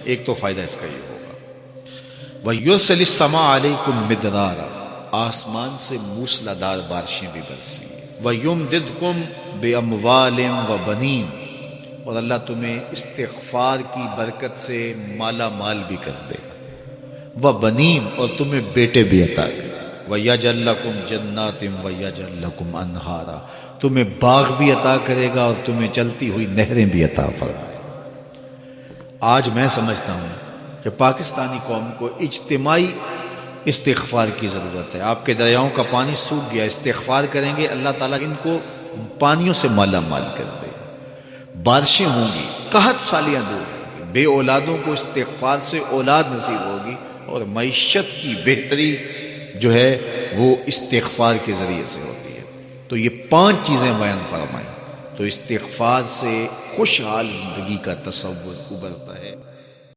ایک تو فائدہ اس کا یہ ہوگا وَيُرْسِلِ السَّمَاءَ عَلَيْكُمْ مِدْرَارًا، آسمان سے موسلادھار بارشیں بھی برسی، وَيُمْدِدْكُمْ بِأَمْوَالٍ وَبَنِينَ، اور اللہ تمہیں استغفار کی برکت سے مالا مال بھی کر دے گا، وَبَنِينَ، اور تمہیں بیٹے بھی عطا کرے، وَيَجْعَلْ لَكُمْ جَنَّاتٍ وَيَجْعَلْ لَكُمْ أَنْهَارًا، تمہیں باغ بھی عطا کرے گا اور تمہیں چلتی ہوئی نہریں بھی عطا فرمائے گا۔ آج میں سمجھتا ہوں کہ پاکستانی قوم کو اجتماعی استغفار کی ضرورت ہے۔ آپ کے دریاؤں کا پانی سوکھ گیا، استغفار کریں گے اللہ تعالیٰ ان کو پانیوں سے مالا مال کر دے گا، بارشیں ہوں گی، قحط سالیاں دور ہوں گی، بے اولادوں کو استغفار سے اولاد نصیب ہوگی، اور معیشت کی بہتری جو ہے وہ استغفار کے ذریعے سے ہوتی ہے۔ تو یہ 5 چیزیں بیان فرمائیں تو استغفار سے خوشحال زندگی کا تصور ابھرتا ہے۔